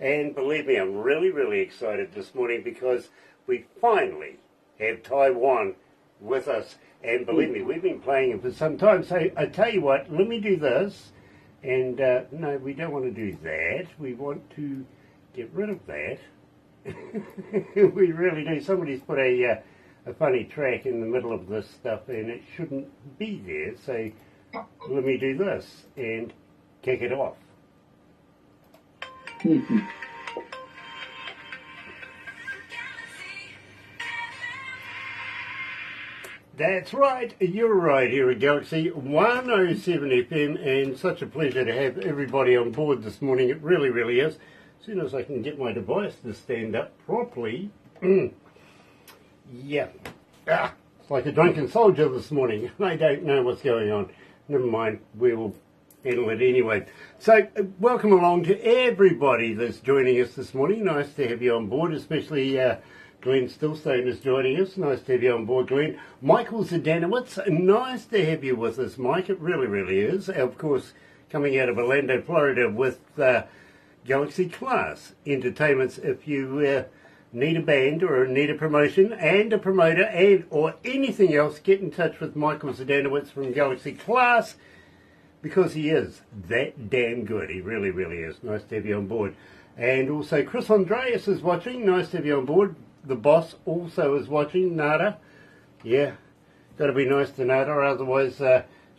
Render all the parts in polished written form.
And believe me, I'm really excited this morning because we finally have Ty Juan with us. And believe me, we've been playing him for some time. So I tell you what, let me do this. And no, we don't want to do that. We want to get rid of that. We really do. Somebody's put a funny track in the middle of this stuff and it shouldn't be there. So let me do this and kick it off. That's right, you're right here at Galaxy 107 FM, and such a pleasure to have everybody on board this morning. It really is. As soon as I can get my device to stand up properly. Yeah. It's like a drunken soldier this morning. I don't know what's going on. Never mind, we will handle it anyway. So, welcome along to everybody that's joining us this morning. Nice to have you on board, especially Glenn Stillstone is joining us. Nice to have you on board, Glenn. Michael Zdanowitz, nice to have you with us, Mike. It really is. Of course, coming out of Orlando, Florida with Galaxy Class Entertainments. If you need a band or need a promotion and a promoter and or anything else, get in touch with Michael Zdanowitz from Galaxy Class because he is that damn good. He really is. Nice to have you on board. And also Chris Andreas is watching. Nice to have you on board. The boss also is watching. Nada. Yeah, got to be nice to Nada, otherwise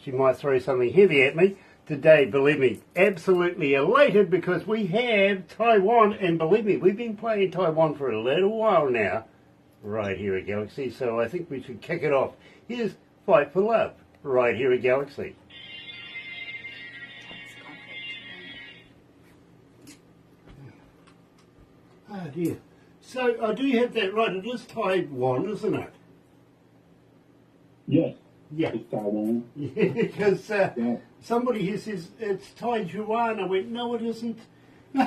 she might throw something heavy at me. Today, believe me, absolutely elated because we have Ty Juan, and believe me, we've been playing Ty Juan for a little while now, right here at Galaxy, so I think we should kick it off. Here's Fight for Love, right here at Galaxy. Oh dear. So, I do have that right, it is Ty Juan, isn't it? Yes. Yeah. It's Ty Juan. Yeah, because somebody here says it's Ty Juan. I went, no, it isn't. No,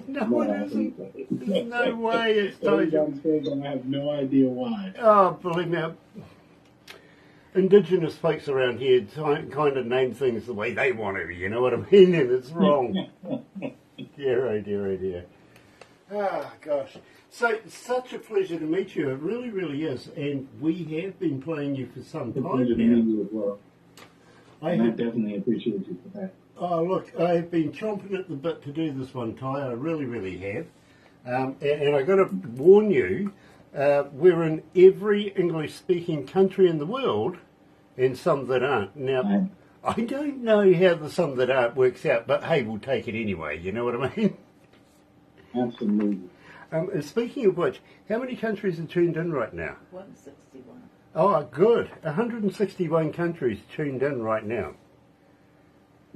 it isn't. There's no way it's Ty Juan. I have no idea why. Oh, believe me, Indigenous folks around here kind of name things the way they want to, you know what I mean? And it's wrong. Dear, oh dear. Ah, gosh. So, such a pleasure to meet you. It really is. And we have been playing you for some time now. To meet you as well. I definitely appreciate you for that. Oh, look, I've been chomping at the bit to do this one, Ty. I really have. And I got to warn you, we're in every English-speaking country in the world, and some that aren't. Now, I don't know how the some that aren't works out, but hey, we'll take it anyway. You know what I mean? Absolutely. Speaking of which, how many countries are tuned in right now? 161. Oh, good. 161 countries tuned in right now.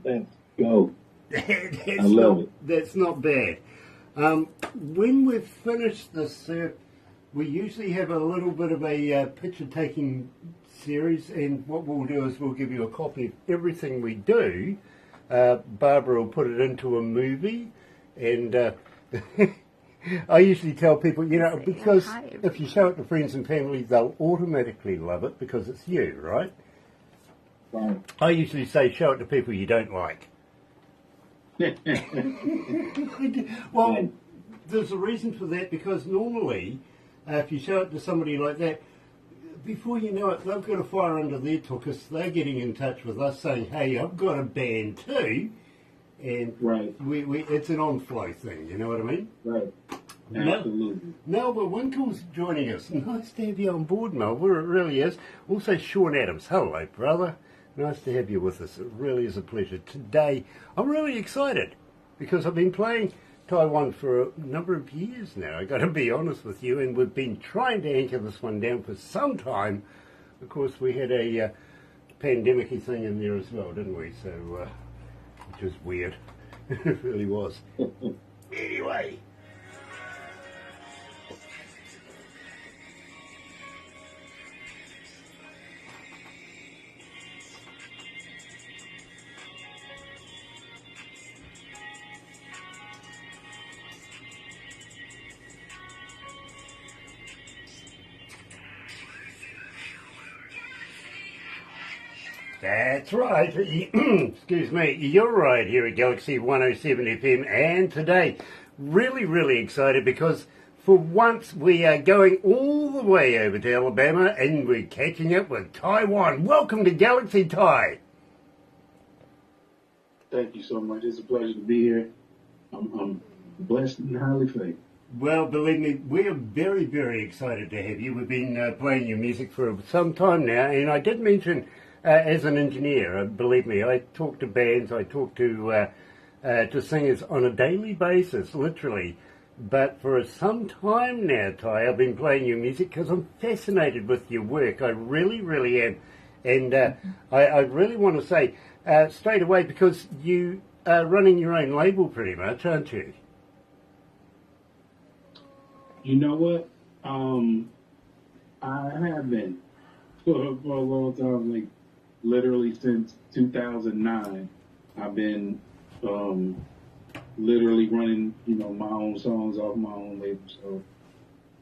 Let's go. I love it. That's not bad. When we've finished this, we usually have a little bit of a picture-taking series, and what we'll do is we'll give you a copy of everything we do. Barbara will put it into a movie, and I usually tell people, you know, because if you show it to friends and family, they'll automatically love it because it's you, right? Right. I usually say show it to people you don't like. Well, there's a reason for that because normally, if you show it to somebody like that, before you know it, they've got a fire under their tuchus. They're getting in touch with us saying, hey, I've got a band too. And right. we it's an on-flow thing, you know what I mean? Right. Absolutely. Melba Winkle's joining us. Nice to have you on board, Melba. It really is. Also, Sean Adams. Hello, brother. Nice to have you with us. It really is a pleasure. Today, I'm really excited because I've been playing Ty Juan for a number of years now. I got to be honest with you, and we've been trying to anchor this one down for some time. Of course, we had a pandemic-y thing in there as well, didn't we? So, which was weird. It really was. Anyway. That's right. Excuse me. You're right here at Galaxy 107 FM. And today, really, really excited because for once we are going all the way over to Alabama and we're catching up with Ty Juan. Welcome to Galaxy, Ty. Thank you so much. It's a pleasure to be here. I'm blessed and highly favored. Well, believe me, we are very, very excited to have you. We've been playing your music for some time now, and I did mention, as an engineer, believe me, I talk to bands, I talk to singers on a daily basis, literally. But for some time now, Ty, I've been playing your music because I'm fascinated with your work. I really, really am. And I really want to say straight away, because you are running your own label pretty much, aren't you? You know what? I have been for a long time, like literally since 2009. I've been literally running, my own songs off my own label. So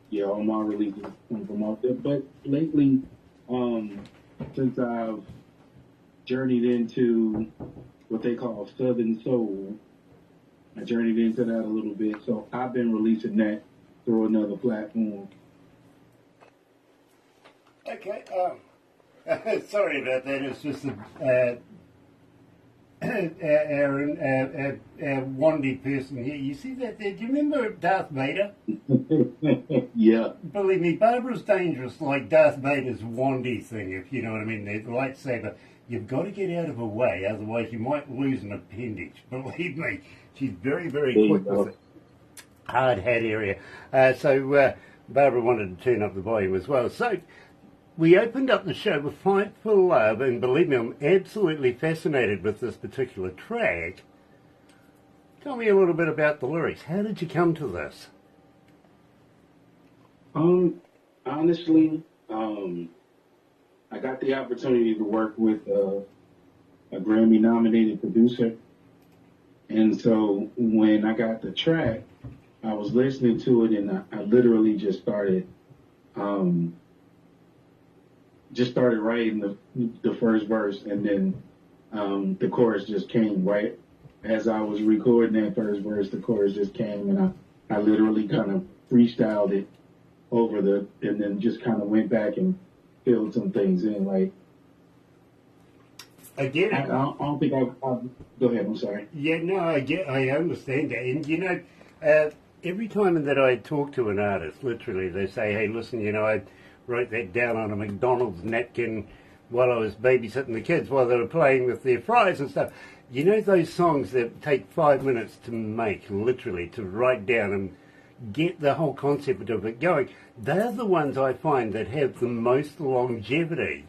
yeah, all my releases come from out there. But lately, since I've journeyed into what they call Southern Soul, I journeyed into that a little bit. So I've been releasing that through another platform. Okay. Sorry about that. It's just our Wandy person here. You see that there? Do you remember Darth Vader? Yeah. Believe me, Barbara's dangerous like Darth Vader's Wandy thing, if you know what I mean. The lightsaber. You've got to get out of her way, otherwise you might lose an appendage. Believe me, she's very, very quick with it. Hard hat area. So Barbara wanted to turn up the volume as well. So we opened up the show with Fight for Love, and believe me, I'm absolutely fascinated with this particular track. Tell me a little bit about the lyrics. How did you come to this? Honestly, I got the opportunity to work with a Grammy-nominated producer, and so when I got the track, I was listening to it, and I literally just started writing the first verse, and then the chorus just came right as I was recording that first verse. The chorus just came, and I literally kind of freestyled it over and then just kind of went back and filled some things in. Like, I get it. I don't think I'll go ahead. I'm sorry. Yeah, no, I understand that, and every time that I talk to an artist, literally, they say, hey, listen, I wrote that down on a McDonald's napkin while I was babysitting the kids while they were playing with their fries and stuff. You know those songs that take 5 minutes to make, literally, to write down and get the whole concept of it going? They're the ones I find that have the most longevity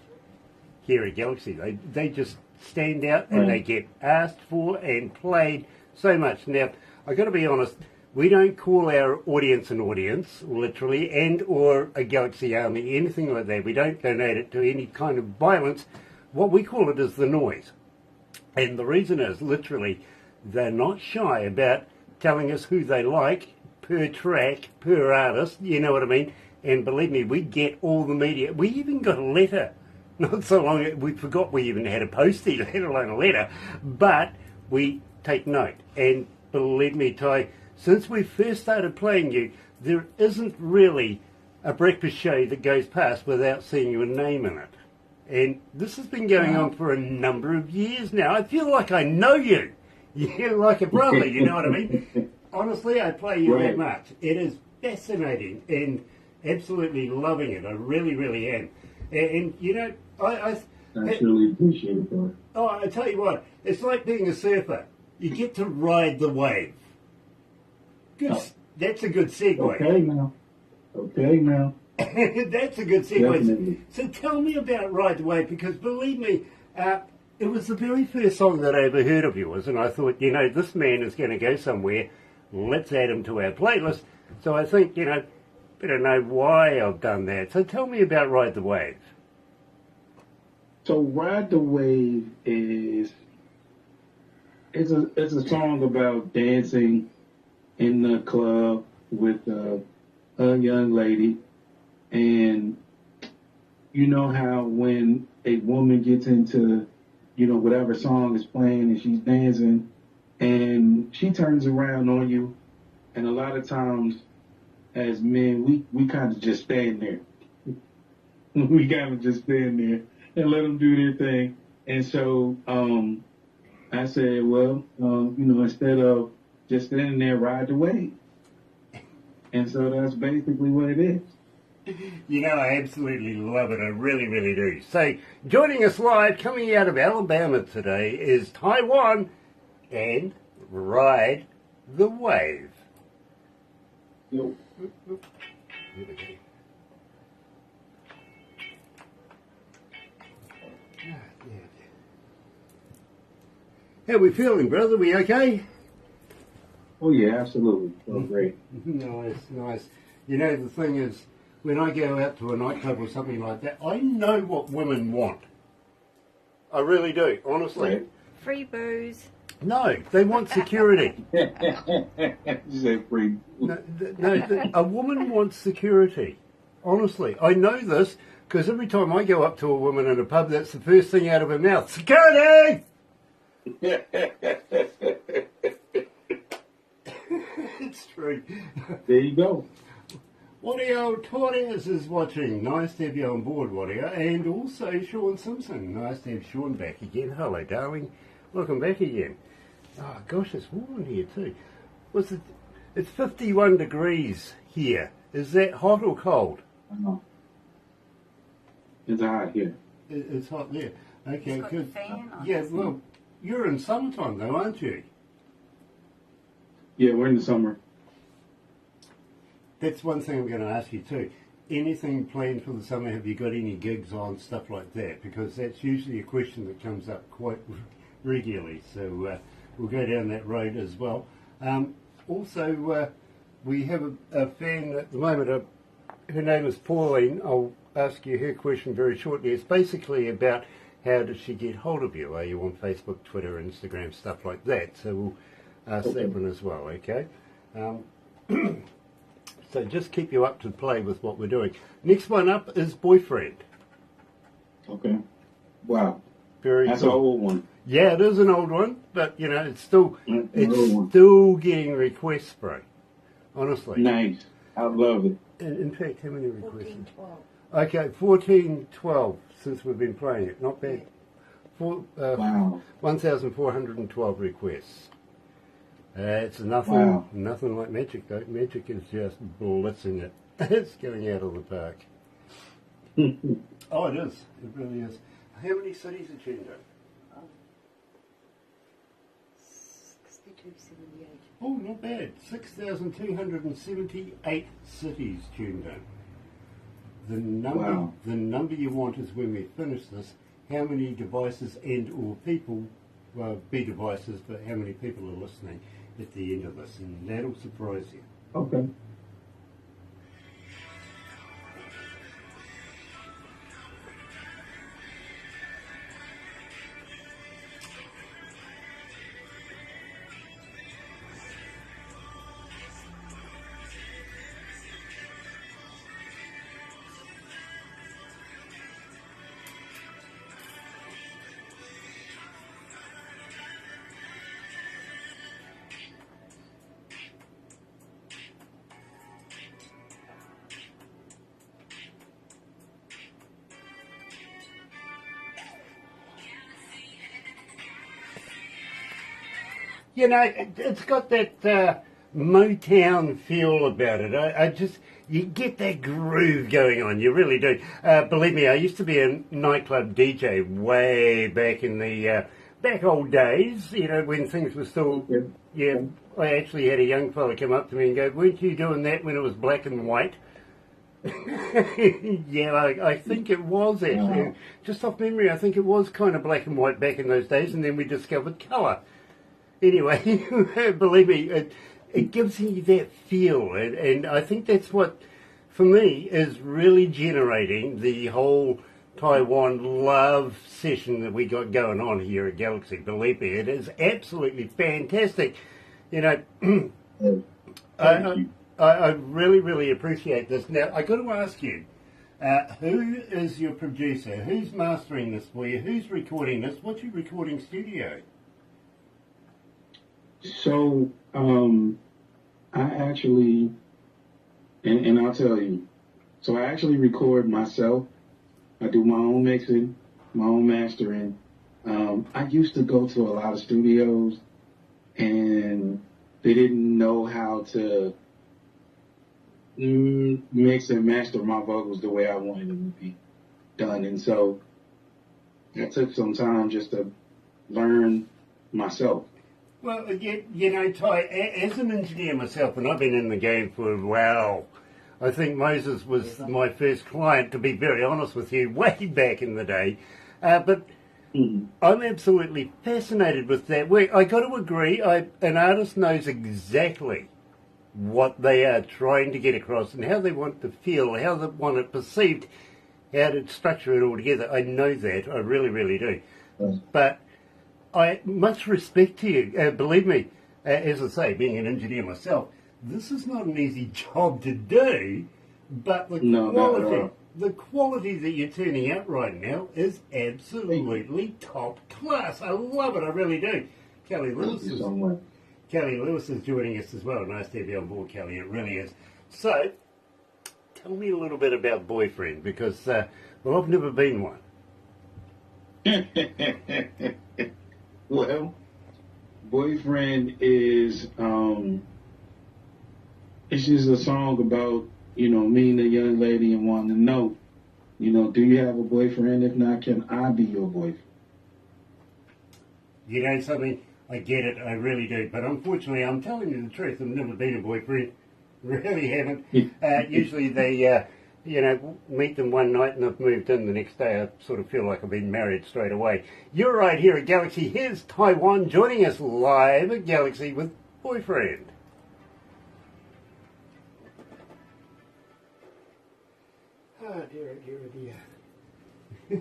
here at Galaxy. They just stand out and they get asked for and played so much. Now, I've got to be honest, we don't call our audience an audience, literally, and or a Galaxy Army, anything like that. We don't donate it to any kind of violence. What we call it is the noise. And the reason is, literally, they're not shy about telling us who they like per track, per artist, you know what I mean? And believe me, we get all the media. We even got a letter. Not so long ago, we forgot we even had a postie, let alone a letter. But we take note. And believe me, Ty, since we first started playing you, there isn't really a breakfast show that goes past without seeing your name in it. And this has been going on for a number of years now. I feel like I know you. You're like a brother, you know what I mean? Honestly, I play you that much. It is fascinating and absolutely loving it. I really, really am. And I really appreciate it, bro. Oh, I tell you what, it's like being a surfer. You get to ride the wave. Good. Oh. That's a good segue. Okay, now. That's a good segue. Definitely. So tell me about Ride the Wave, because believe me, it was the very first song that I ever heard of yours, and I thought, this man is going to go somewhere. Let's add him to our playlist. So I think, better know why I've done that. So tell me about Ride the Wave. So Ride the Wave is it's a song about dancing in the club with a young lady, and you know how when a woman gets into whatever song is playing and she's dancing, and she turns around on you, and a lot of times as men, we kind of just stand there. We kind of just stand there and let them do their thing. And so I said, well, instead of just standing there, ride the wave. And so that's basically what it is. I absolutely love it. I really, really do. So, joining us live, coming out of Alabama today, is Ty Juan and Ride the Wave. Yo. Here we go. How we feeling, brother? We okay? Oh, yeah, absolutely. Oh, great. Nice. The thing is, when I go out to a nightclub or something like that, I know what women want. I really do, honestly. Right. Free booze. No, they want security. You said free. A woman wants security. Honestly, I know this because every time I go up to a woman in a pub, that's the first thing out of her mouth. Security! It's true. There you go. Wadio Torres is watching. Nice to have you on board, Wadio. And also Sean Simpson. Nice to have Sean back again. Hello, darling. Welcome back again. Oh, gosh, it's warm here too. It's 51 degrees here. Is that hot or cold? It's hot here. It's hot there. Okay, got good. the fan on, Yeah, hasn't well, you're in summertime though, aren't you? Yeah, we're in the summer. That's one thing I'm going to ask you too. Anything planned for the summer? Have you got any gigs on, stuff like that? Because that's usually a question that comes up quite regularly. So we'll go down that road as well. Also, we have a fan at the moment. Her name is Pauline. I'll ask you her question very shortly. It's basically about how does she get hold of you? Are you on Facebook, Twitter, Instagram, stuff like that? So we'll ask that one as well, okay? So just keep you up to play with what we're doing. Next one up is boyfriend. Okay. Wow. Very That's cool. an old one. Yeah, it is an old one, but it's still one. still getting requests, bro. Honestly. Nice. I love it. In fact, how many requests? 12. Okay, 14, 12 since we've been playing it. Not bad. Wow. 1,412 requests. It's nothing, Wow. nothing like Magic though. Magic is just blitzing it. It's going out of the park. Oh, it is. It really is. How many cities are tuned in? 6278. Oh, not bad. 6,278 cities tuned in. The number you want is when we finish this, how many devices and or people, well, be devices, but how many people are listening at the end of this, and that'll surprise you. Okay. It's got that Motown feel about it. I just, you get that groove going on, you really do. Believe me, I used to be a nightclub DJ way back in the back old days, when things were still, I actually had a young fella come up to me and go, weren't you doing that when it was black and white? Yeah, I think it was actually. Wow. Just off memory, I think it was kind of black and white back in those days, and then we discovered colour. Anyway, believe me, it gives you that feel, and I think that's what, for me, is really generating the whole Ty Juan love session that we got going on here at Galaxy. Believe me, it is absolutely fantastic. I really, really appreciate this. Now, I got to ask you, Who is your producer? Who's mastering this for you? Who's recording this? What's your recording studio? So, I actually, and I'll tell you, so I actually record myself. I do my own mixing, my own mastering. I used to go to a lot of studios and they didn't know how to mix and master my vocals the way I wanted them to be done. And so I took some time just to learn myself. Well, Ty, as an engineer myself, and I've been in the game for, wow, I think Moses was my first client, to be very honest with you, way back in the day. But I'm absolutely fascinated with that work. I got to agree, an artist knows exactly what they are trying to get across and how they want to feel, how they want it perceived, how to structure it all together. I know that, I really, really do. But I much respect to you. Believe me, as I say, being an engineer myself, this is not an easy job to do, but the quality that you're turning out right now is absolutely top class. I love it, I really do. Kelly Lewis is joining us as well. Nice to have you on board, Kelly, it really is. So, tell me a little bit about Boyfriend, because, well, I've never been one. Well, Boyfriend is, it's just a song about, meeting a young lady and wanting to know, do you have a boyfriend? If not, can I be your boyfriend? You know something? I get it, I really do. But unfortunately, I'm telling you the truth, I've never been a boyfriend. Really haven't. Usually they, meet them one night and I've moved in the next day. I sort of feel like I've been married straight away. You're right here at Galaxy. Here's Ty Juan joining us live at Galaxy with Boyfriend. Oh dear, oh dear, oh dear.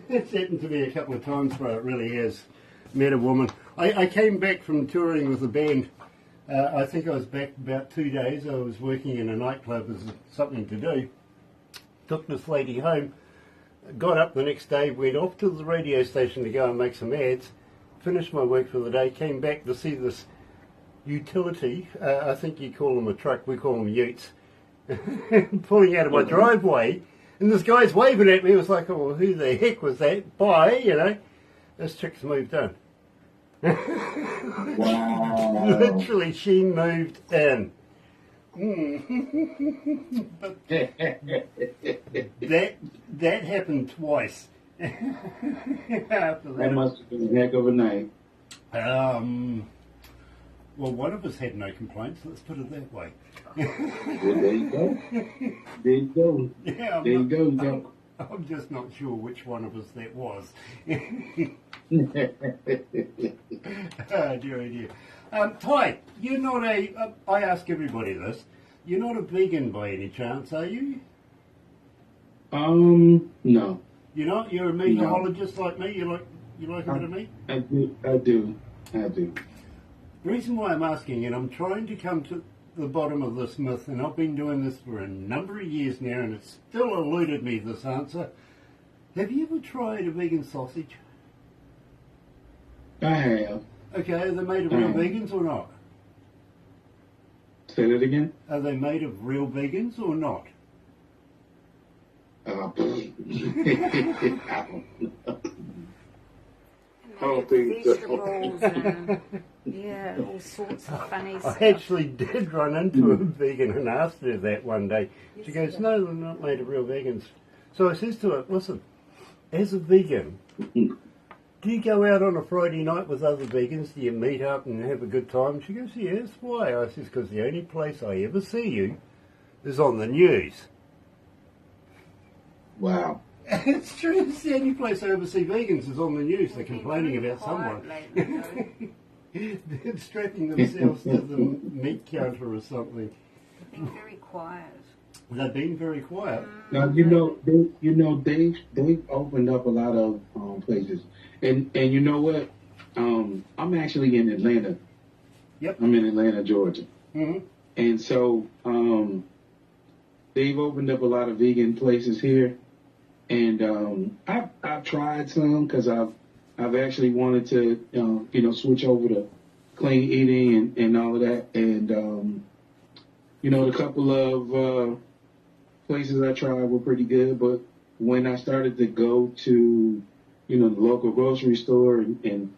It's happened to me a couple of times, but it really has. Met a woman. I came back from touring with a band. I think I was back about 2 days. I was working in a nightclub as something to do. Took this lady home, got up the next day, went off to the radio station to go and make some ads, finished my work for the day, came back to see this utility, I think you call them a truck, we call them utes, pulling out of my driveway, and this guy's waving at me. It was like, oh, who the heck was that? Bye, This chick's moved in. Wow. Literally, she moved in. But that happened twice. That must have been a heck of a night. Well, one of us had no complaints. Let's put it that way. Well, there you go. There you go. Yeah, there you go. I'm just not sure which one of us that was. Oh dear, oh dear. Ty, you're not I ask everybody this, you're not a vegan by any chance, are you? No. You're not? You're a meatologist like me? You like a bit of meat? I do. The reason why I'm asking, and I'm trying to come to the bottom of this myth, and I've been doing this for a number of years now, and it's still eluded me, this answer. Have you ever tried a vegan sausage? I have. Okay, are they made of real vegans or not? Say that again? Are they made of real vegans or not? I don't think so. Vegetables and all sorts of funny stuff. I actually did run into a vegan and asked her that one day. She goes, no, they're not made of real vegans. So I says to her, listen, as a vegan, do you go out on a Friday night with other vegans? Do you meet up and have a good time? She goes, yes. Why? I says, because the only place I ever see you is on the news. Wow. It's true. It's the only place I ever see vegans is on the news. They're complaining about someone. They're strapping themselves to the meat counter or something. They've been very quiet. They've been very quiet. Now they've opened up a lot of places, and you know what? I'm actually in Atlanta. Yep. I'm in Atlanta, Georgia. Mm-hmm. And so they've opened up a lot of vegan places here, and I've tried some because I've actually wanted to switch over to clean eating and all of that, and the couple of places I tried were pretty good, but when I started to go to the local grocery store and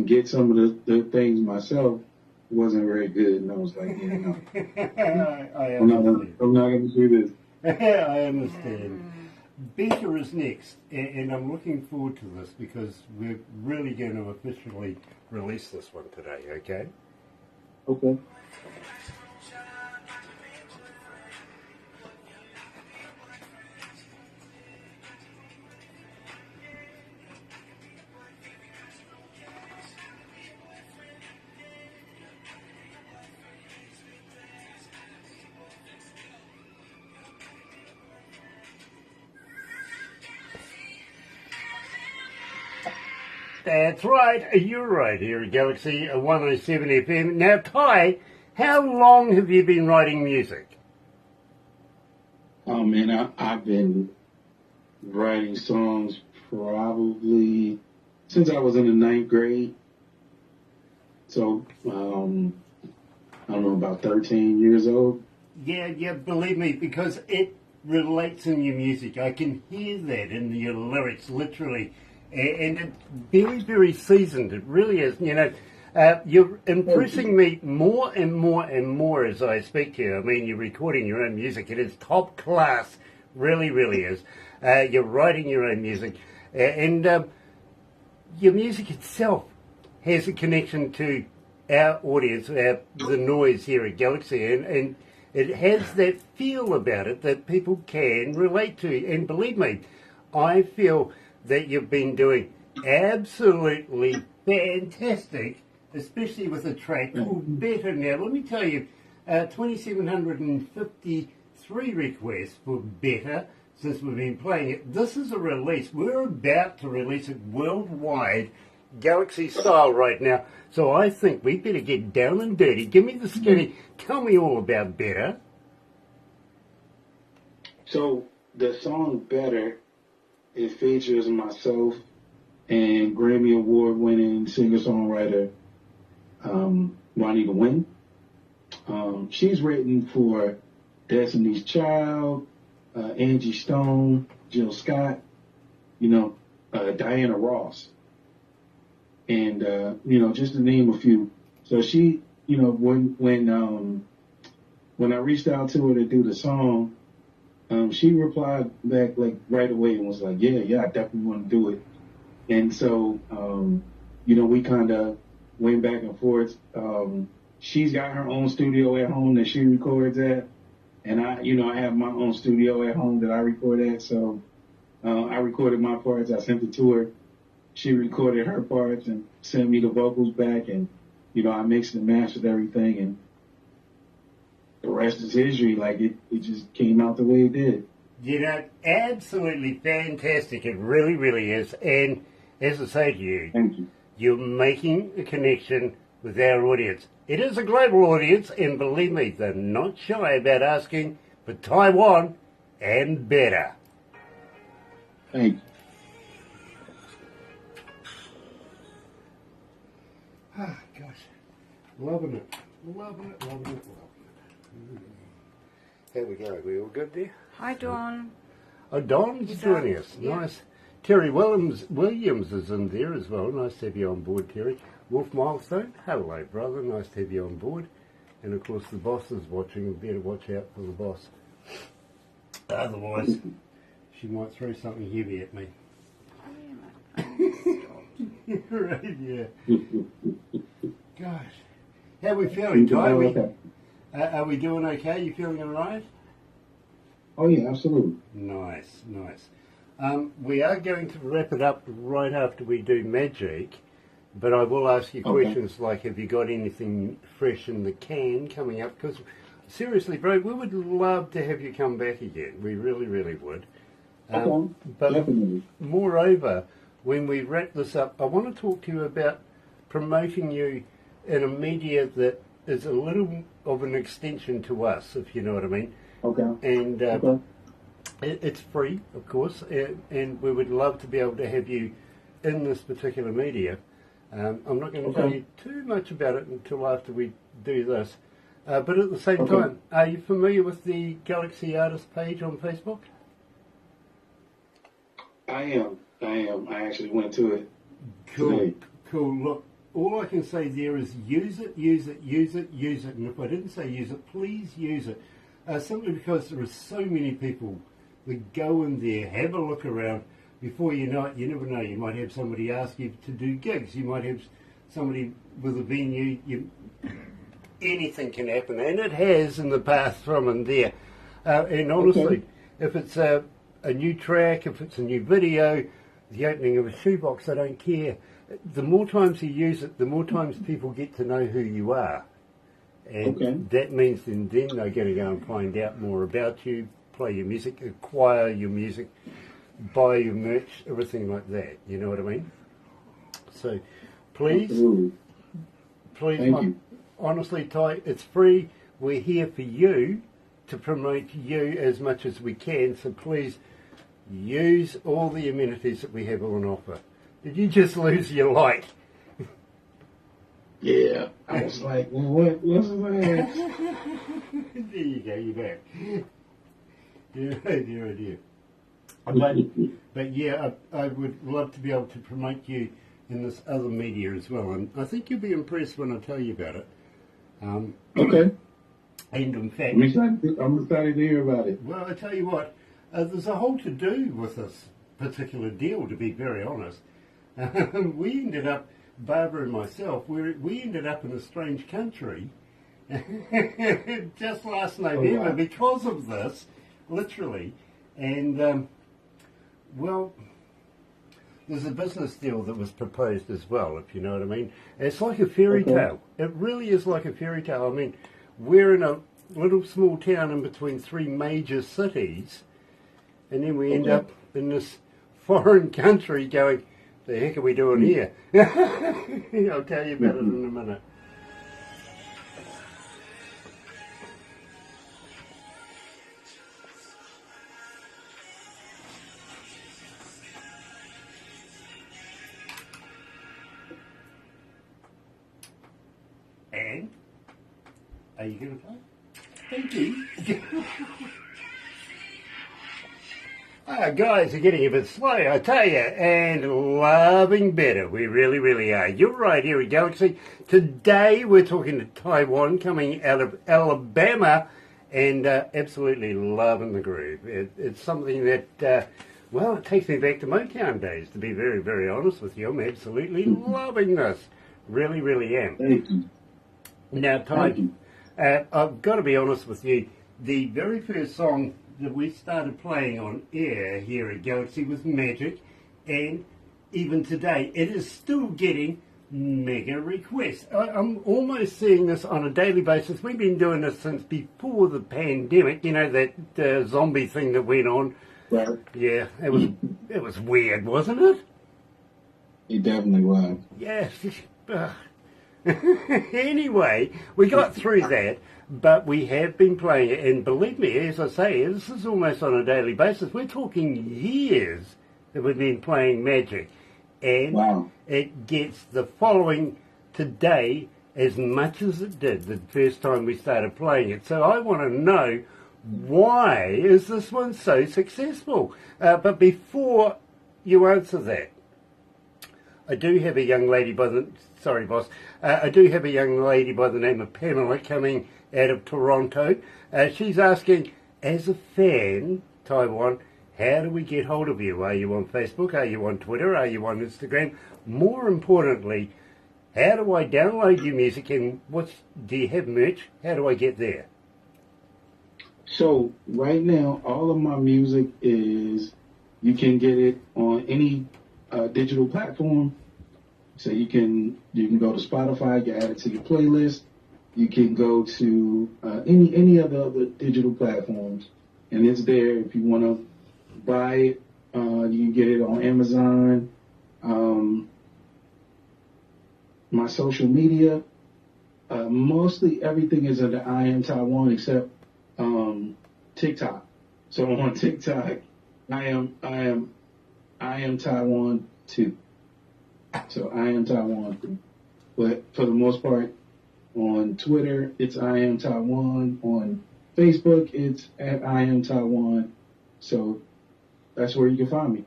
get some of the things myself, it wasn't very good, and I was like, yeah, no, I'm not going to do this. I understand. Better is next, and I'm looking forward to this because we're really going to officially release this one today, okay? Okay. That's right, you're right here at Galaxy 107 FM. Now, Ty, how long have you been writing music? Oh man, I've been writing songs probably since I was in the ninth grade. So, I don't know, about 13 years old. Yeah, believe me, because it relates in your music. I can hear that in your lyrics, literally. And it's very, very seasoned. It really is. You're impressing me more and more and more as I speak to you. I mean, you're recording your own music. It is top class. Really, really is. You're writing your own music. And your music itself has a connection to our audience, the noise here at Galaxy. And it has that feel about it that people can relate to. And believe me, I feel that you've been doing absolutely fantastic, especially with a track called Better. Now, let me tell you, 2,753 requests for Better since we've been playing it. This is a release. We're about to release it worldwide, Galaxy style right now. So I think we better get down and dirty. Give me the skinny. Tell me all about Better. So the song Better, it features myself and Grammy Award-winning singer-songwriter Juanita Wynn. She's written for Destiny's Child, Angie Stone, Jill Scott, Diana Ross, and just to name a few. So she, when I reached out to her to do the song, she replied back like right away and was like, yeah, I definitely want to do it. And so, we kind of went back and forth. She's got her own studio at home that she records at. And I have my own studio at home that I record at. So, I recorded my parts. I sent it to her. She recorded her parts and sent me the vocals back. And, I mixed and mastered everything. And the rest is history. Like it just came out the way it did. Absolutely fantastic. It really, really is. And as I say to you, thank you. You're making a connection with our audience. It is a global audience, and believe me, they're not shy about asking for Ty Juan and Better. Thank you. Ah, gosh. Loving it. Here we go. We all good there? Hi, Dawn. Oh, Don's joining us. Yeah. Nice. Terry Williams is in there as well. Nice to have you on board, Terry. Wolf Milestone, hello, brother. Nice to have you on board. And, of course, the boss is watching. We better watch out for the boss. Otherwise, she might throw something heavy at me. Right, yeah. Gosh. How are we feeling, Ty? Are we doing okay? You feeling all right? Oh, yeah, absolutely. Nice. We are going to wrap it up right after we do Magic, but I will ask you questions like, have you got anything fresh in the can coming up? Because, seriously, bro, we would love to have you come back again. We really, really would. Okay, but definitely. Moreover, when we wrap this up, I want to talk to you about promoting you in a media that is a little of an extension to us, if you know what I mean. Okay. And It's free, of course, and we would love to be able to have you in this particular media. I'm not going to tell you too much about it until after we do this. But at the same time, are you familiar with the Galaxy Artist page on Facebook? I am. I actually went to it. Cool. Today. Cool. Look, all I can say there is use it, use it, use it, use it. And if I didn't say use it, please use it. Simply because there are so many people that go in there, have a look around. Before you know it, you never know. You might have somebody ask you to do gigs. You might have somebody with a venue. Anything can happen, and it has in the past from and there. And honestly, if it's a new track, if it's a new video, the opening of a shoebox, I don't care. The more times you use it, the more times people get to know who you are. And that means then they're going to go and find out more about you, play your music, acquire your music, buy your merch, everything like that. You know what I mean? So please, honestly, Ty, it's free. We're here for you to promote you as much as we can. So please use all the amenities that we have on offer. Did you just lose your light? Yeah, I was like, well, what's that? There you go, you're back. Dear. But yeah, I would love to be able to promote you in this other media as well, and I think you'll be impressed when I tell you about it. Okay. And in fact, I'm excited to hear about it. Well, I tell you what, there's a whole to do with this particular deal, to be very honest. We ended up, Barbara and myself, we ended up in a strange country just last November because of this, literally. And, well, there's a business deal that was proposed as well, if you know what I mean. It's like a fairy tale. It really is like a fairy tale. I mean, we're in a little small town in between three major cities, and then we end up in this foreign country going, the heck are we doing here? I'll tell you about it in a minute. And are you going to play? Thank you. Guys are getting a bit slow, I tell you, and loving better. We really, really are. You're right here at Galaxy. Today we're talking to Ty Juan coming out of Alabama and absolutely loving the groove. It's something that, well, it takes me back to Motown days, to be very, very honest with you. I'm absolutely loving this. Really, really am. Thank you. Now, Ty, I've got to be honest with you. The very first song that we started playing on air here at Galaxy was Magic, and even today it is still getting mega requests. I'm almost seeing this on a daily basis. We've been doing this since before the pandemic, you know, that zombie thing that went on. Right. Yeah, it was weird, wasn't it? It definitely was. Yes. Anyway, we got through that, but we have been playing it, and believe me, as I say, this is almost on a daily basis. We're talking years that we've been playing Magic, and it gets the following today as much as it did the first time we started playing it. So I want to know, why is this one so successful? But before you answer that, I do have a young lady by the... Sorry, boss. I do have a young lady by the name of Pamela coming out of Toronto. She's asking, as a fan, Ty Juan, how do we get hold of you? Are you on Facebook? Are you on Twitter? Are you on Instagram? More importantly, how do I download your music, and do you have merch? How do I get there? So right now, all of my music is, you can get it on any digital platform. So you can go to Spotify, you add it to your playlist. You can go to any of the other digital platforms, and it's there. If you want to buy it, you can get it on Amazon. My social media, mostly everything is under I Am Ty Juan except TikTok. So on TikTok, I am Ty Juan too. So I am Ty Juan too. But for the most part, on Twitter, it's I am Ty Juan. On Facebook, it's at I am Ty Juan. So that's where you can find me.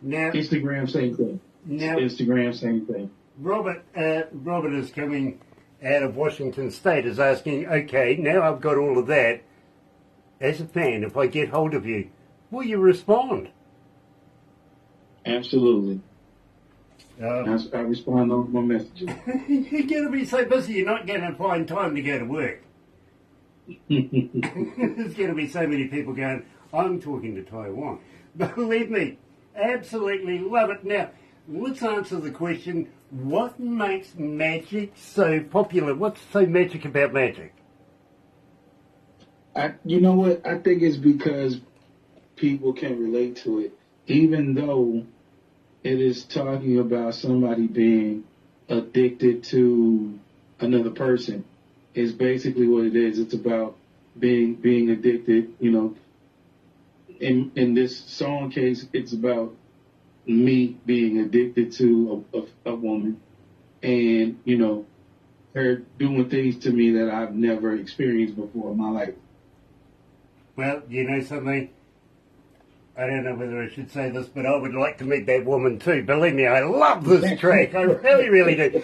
Now, Instagram, same thing. Instagram, same thing. Robert is coming out of Washington State, is asking, okay, now I've got all of that. As a fan, if I get hold of you, will you respond? Absolutely. I respond on my messages. You're going to be so busy, you're not going to find time to go to work. There's going to be so many people going, I'm talking to Ty Juan. Believe me, absolutely love it. Now, let's answer the question, what makes magic so popular? What's so magic about magic? You know what? I think it's because people can relate to it, even though it is talking about somebody being addicted to another person. Is basically what it is. It's about being addicted. You know, in this song case, it's about me being addicted to a woman, and you know, her doing things to me that I've never experienced before in my life. Well, you know something? I don't know whether I should say this, but I would like to meet that woman too. Believe me, I love this track. I really, really do.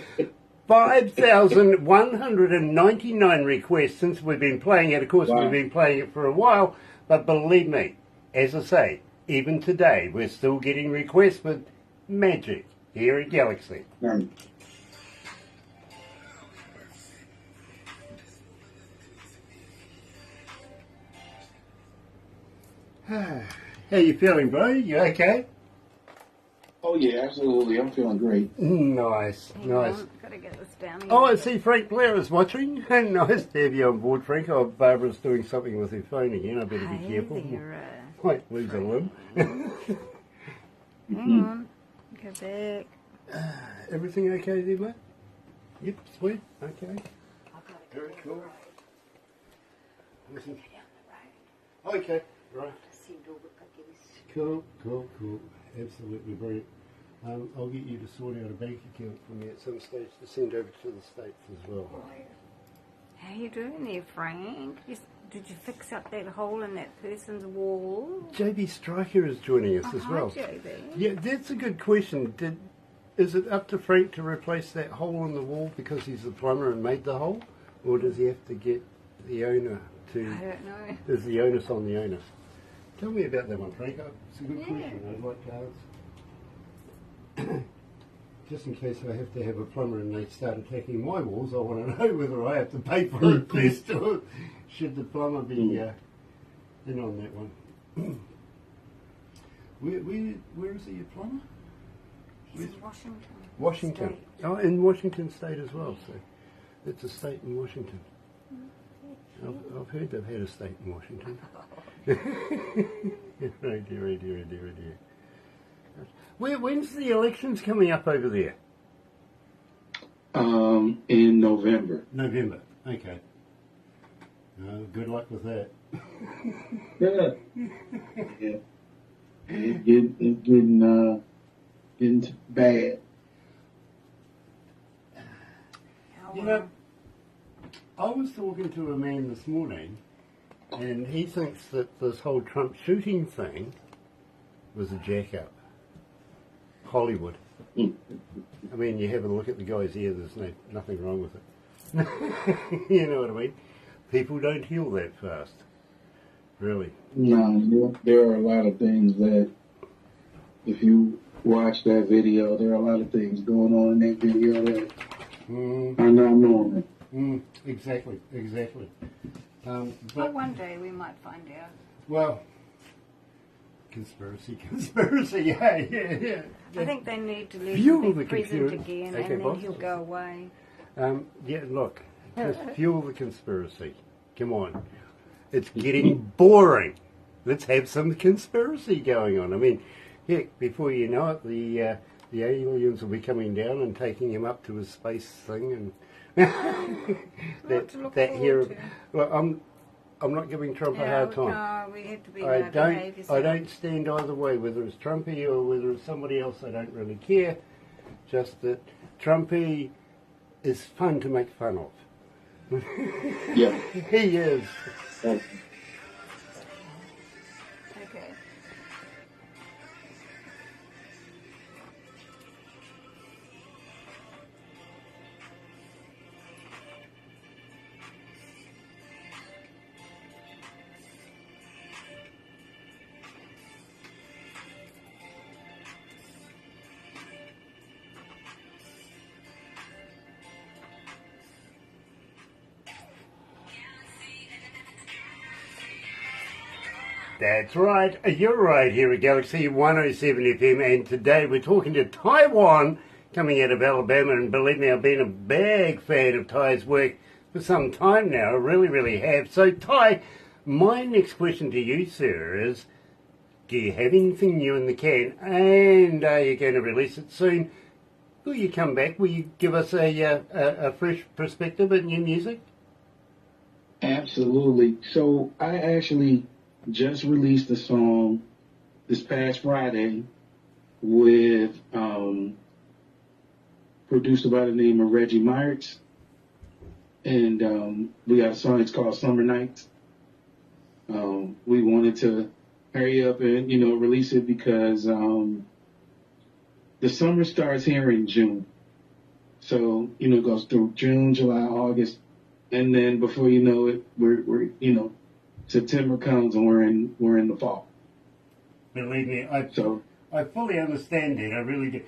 5,199 requests since we've been playing it. Of course, Wow. We've been playing it for a while, but believe me, as I say, even today, we're still getting requests with magic here at Galaxy. Right. How you feeling, bro? You okay? Oh yeah, absolutely. I'm feeling great. Nice, nice. Gotta get this down here. Oh, I see Frank Blair is watching. Nice to have you on board, Frank. Oh, Barbara's doing something with her phone again. I better be Hey careful. there, Might lose a limb. hang on. Go back. Everything okay there, mate? Yep, sweet. Okay. Very cool. Listen. Okay, right. Cool, cool, cool. Absolutely brilliant. I'll get you to sort out a bank account for me at some stage to send over to the States as well. How you doing there, Frank? Did you fix up that hole in that person's wall? JB Stryker is joining us as well. Hi, JB. Yeah, that's a good question. Is it up to Frank to replace that hole in the wall because he's the plumber and made the hole? Or does he have to get the owner to... I don't know. Is the onus on the owner? Tell me about that one, Frank. It's a good question. I'd like to answer. Just in case I have to have a plumber and they start attacking my walls, I want to know whether I have to pay for it first or should the plumber be in on that one. Where is he, your plumber? He's in Washington. Washington. State. Oh, in Washington State as well. So it's a state in Washington. I've heard they've had a state in Washington. Oh dear. When's the elections coming up over there? In November. November. Okay. Good luck with that. Yeah. It's getting bad. You know, I was talking to a man this morning, and he thinks that this whole Trump shooting thing was a jack-up. Hollywood. I mean, you have a look at the guy's ear, there's nothing wrong with it. You know what I mean? People don't heal that fast. Really. No, there are a lot of things that, if you watch that video, there are a lot of things going on in that video that are not normal. Exactly. Well, one day we might find out. Well, conspiracy, yeah. I think they need to let Fuel him the be president computer. again, Okay, and then boss. he'll go away. Yeah, look, just fuel the conspiracy. Come on. It's getting boring. Let's have some conspiracy going on. I mean, heck, before you know it, the aliens will be coming down and taking him up to his space thing, and Lot to look forward to. Well, I'm not giving Trump a hard time. No, we have to be I behave yourself. don't stand either way, whether it's Trumpy or whether it's somebody else. I don't really care. Just that Trumpy is fun to make fun of. Yeah. He is. Okay. That's right. You're right here at Galaxy 107 FM, and today we're talking to Ty Juan, coming out of Alabama, and believe me, I've been a big fan of Ty's work for some time now. I really, really have. So, Ty, my next question to you, sir, is do you have anything new in the can, and are you going to release it soon? Will you come back? Will you give us a fresh perspective of new music? Absolutely. So I actually just released a song this past Friday with producer by the name of Reggie Myers. And we got a song, it's called Summer Nights. We wanted to hurry up and, release it because the summer starts here in June. So, it goes through June, July, August. And then before you know it, we're September comes and we're in the fall. Believe me, I fully understand that. I really do.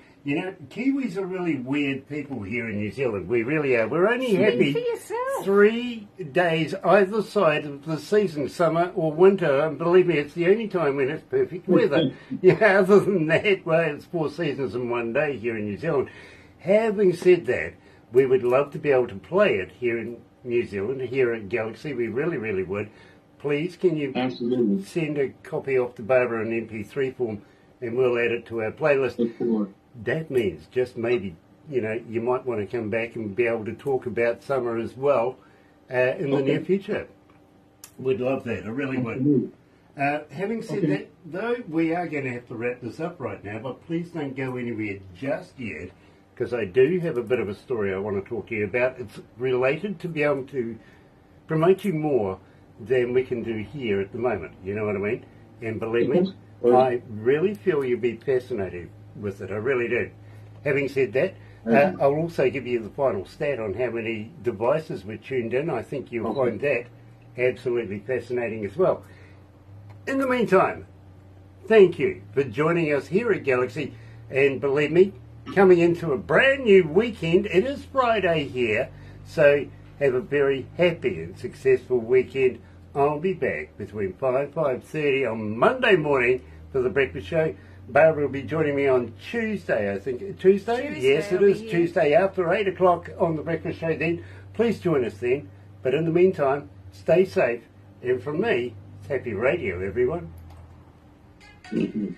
Kiwis are really weird people here in New Zealand. We really are. We're only happy for yourself. 3 days either side of the season, summer or winter. And believe me, it's the only time when it's perfect weather. Other than that, well, it's 4 seasons in 1 day here in New Zealand. Having said that, we would love to be able to play it here in New Zealand, here at Galaxy. We really, really would. Please, can you Absolutely. send a copy off to Barbara in MP3 form, and we'll add it to our playlist. That means just maybe, you might want to come back and be able to talk about summer as well in the near future. We'd love that. I really would. Having said that, though, we are going to have to wrap this up right now, but please don't go anywhere just yet, because I do have a bit of a story I want to talk to you about. It's related to be able to promote you more than we can do here at the moment. You know what I mean? And believe me, I really feel you'll be fascinated with it. I really do. Having said that, I'll also give you the final stat on how many devices were tuned in. I think you'll find that absolutely fascinating as well. In the meantime, thank you for joining us here at Galaxy. And believe me, coming into a brand new weekend, it is Friday here, so have a very happy and successful weekend. I'll be back between 5:30 on Monday morning for the breakfast show. Barbara will be joining me on Tuesday, I think. Tuesday? Yes, it is Tuesday after 8 o'clock on the breakfast show then. Please join us then. But in the meantime, stay safe. And from me, it's happy radio, everyone. Mm-hmm.